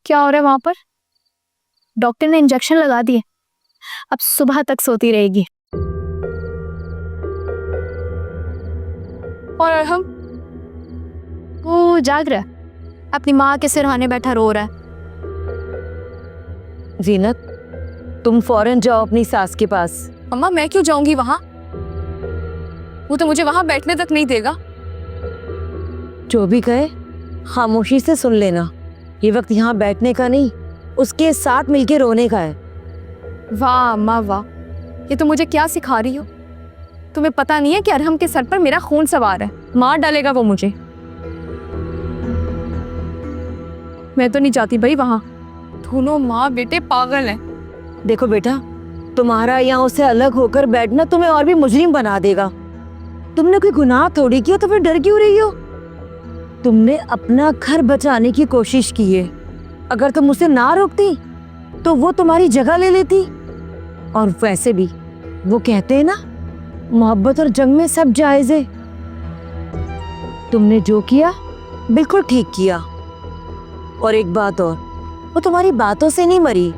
क्या हो रहा है वहां पर? डॉक्टर ने इंजेक्शन लगा दिए, अब सुबह तक सोती रहेगी। और अरहम वो जाग रहा है, अपनी माँ के सिरहाने बैठा रो रहा है। जीनत, तुम फौरन जाओ अपनी सास के पास। अम्मा मैं क्यों जाऊंगी वहां? वो तो मुझे वहां बैठने तक नहीं देगा। जो भी कहे खामोशी से सुन लेना। ये वक्त यहाँ बैठने का नहीं, उसके साथ मिलके रोने का है। वाह अम्मा वाह, ये तो मुझे क्या सिखा रही हो? तुम्हें पता नहीं है कि अरहम के सर पर मेरा खून सवार है, मार डालेगा वो मुझे। मैं तो नहीं जाती भाई वहां, दोनों माँ बेटे पागल हैं। देखो बेटा, तुम्हारा यहाँ उससे अलग होकर बैठना तुम्हें और भी मुजरिम बना देगा। तुमने कोई गुनाह थोड़ी किया तो फिर डर क्यों रही हो? तुमने अपना घर बचाने की कोशिश की है। अगर तुम उसे ना रोकती तो वो तुम्हारी जगह ले लेती। और वैसे भी वो कहते हैं ना, मोहब्बत और जंग में सब जायज है। तुमने जो किया बिल्कुल ठीक किया। और एक बात और, वो तुम्हारी बातों से नहीं मरी,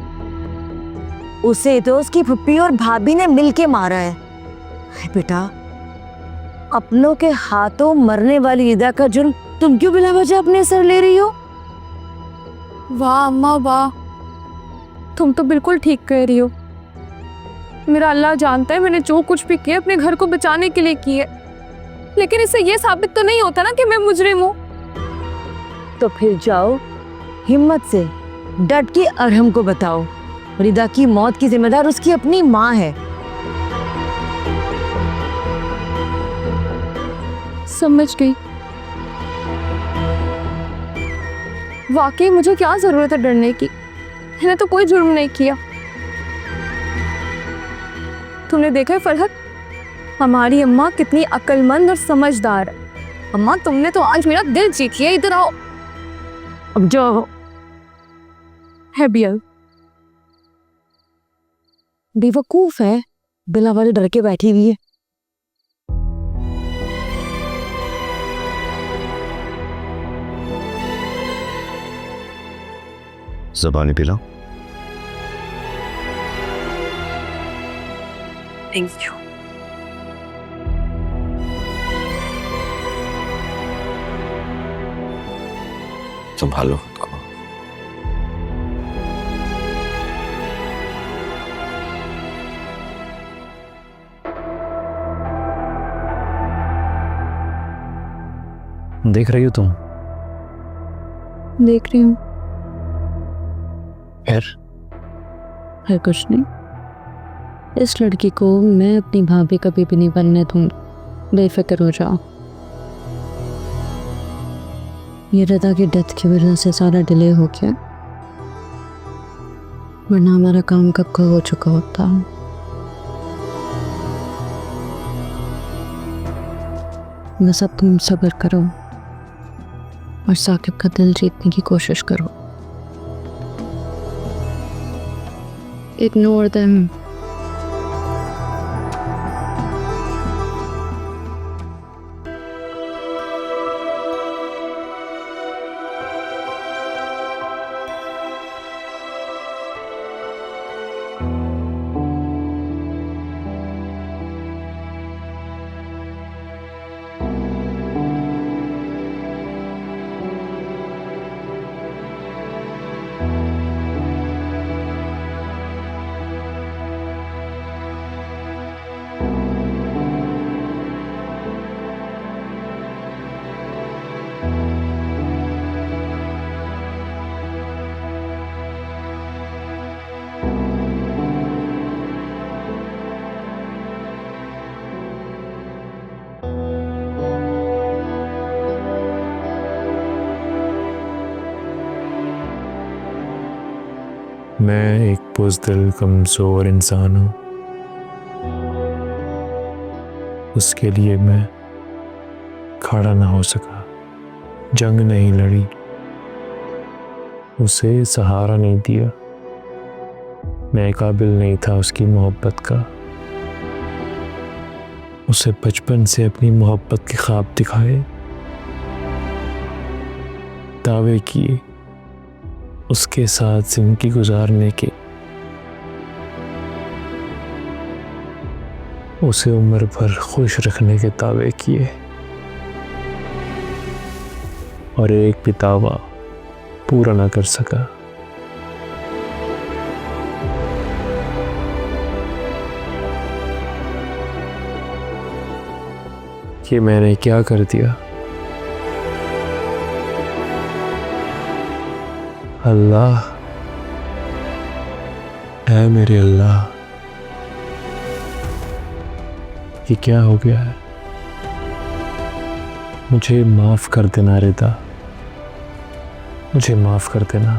उसे तो उसकी फुप्पी और भाभी ने मिलके मारा है। बेटा, अपनों के हाथों मरने वाली ईदा का जुर्म तुम क्यों बिना वजह अपने सर ले रही हो? वाह अम्मा वाह, तुम तो बिल्कुल ठीक कह रही हो। मेरा अल्लाह जानता है मैंने जो कुछ भी किया अपने घर को बचाने के लिए किया, लेकिन इससे ये साबित तो नहीं होता ना कि मैं मुजरिम हूँ। तो फिर जाओ, हिम्मत से डट के अरहम को बताओ, रिदा की मौत की जिम्मेदार उसकी अपनी माँ है। समझ गई। वाकई मुझे क्या जरूरत है डरने की? मैंने तो कोई जुर्म नहीं किया। तुमने देखा है फरहत, हमारी अम्मा कितनी अक्लमंद और समझदार है। अम्मा तुमने तो आज मेरा दिल जीत लिया, इधर आओ। अब जाओ। है बियल बेवकूफ है, बिला वाले डर के बैठी हुई है। ज़बानी पिलाओ। Thank you. संभालो खुद को। देख रही हो तुम? देख रही हूँ। फिर कुछ नहीं, इस लड़की को मैं अपनी भाभी कभी भी नहीं बनने दूंगी, बेफिक्र हो जाओ। ये रिदा की डेथ की वजह से सारा डिले हो गया, वरना हमारा काम कब का हो चुका होता। बस अब तुम सब्र करो और साकिब का दिल जीतने की कोशिश करो। Ignore them. मैं एक बुज़दिल कमज़ोर इंसान हूँ, उसके लिए मैं खड़ा ना हो सका, जंग नहीं लड़ी, उसे सहारा नहीं दिया। मैं काबिल नहीं था उसकी मोहब्बत का। उसे बचपन से अपनी मोहब्बत के ख्वाब दिखाए, दावे किए, उसके साथ जिंदगी गुजारने के, उसे उम्र भर खुश रखने के दावे किए और एक भी दावा पूरा ना कर सका। कि मैंने क्या कर दिया। अल्लाह, ऐ मेरे अल्लाह, ये क्या हो गया है? मुझे माफ कर देना रिदा, मुझे माफ कर देना।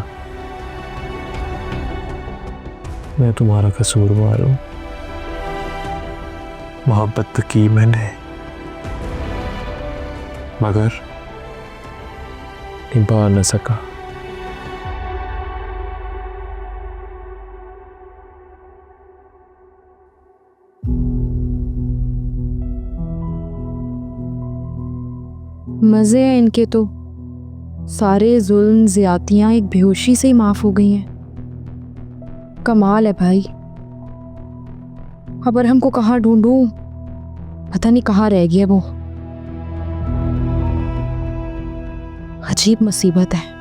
मैं तुम्हारा कसूरवार हूं। मोहब्बत तो की मैंने, मगर निभा न सका। मज़े हैं इनके तो। सारे जुल्म ज़्यादतियाँ एक बेहोशी से ही माफ़ हो गई हैं। कमाल है भाई। अब हमको कहाँ ढूंढूं, पता नहीं कहाँ रह गया वो। अजीब मुसीबत है।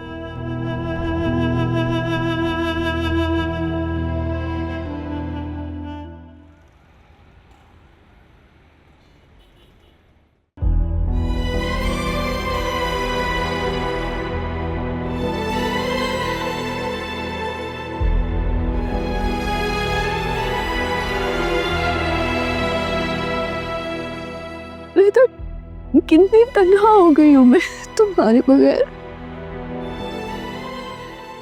मैं तो कितनी तन्हा हो गई हूँ मैं तुम्हारे बगैर।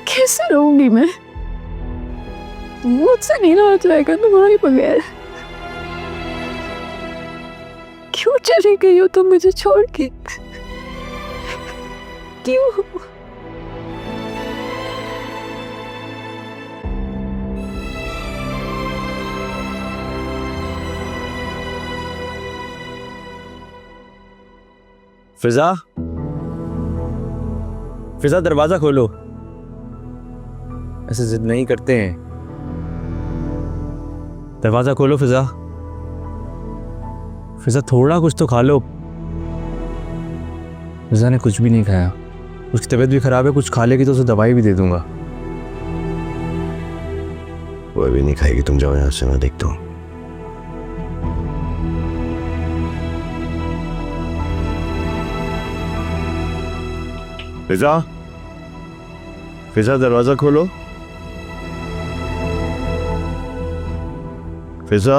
कैसे रहूंगी मैं? मुझसे नहीं रहा जाएगा तुम्हारे बगैर। क्यों चली गई हो तुम मुझे छोड़ के? क्यों? फिजा, फिजा दरवाजा खोलो। ऐसे जिद नहीं करते हैं। दरवाजा खोलो फिजा। फिजा थोड़ा कुछ तो खा लो। फिजा ने कुछ भी नहीं खाया। उसकी तबीयत भी खराब है, कुछ खा लेगी तो उसे दवाई भी दे दूंगा। वो अभी नहीं खाएगी, तुम जाओ यहाँ से, मैं देखता हूँ। फिजा, फिजा दरवाजा खोलो। फिजा।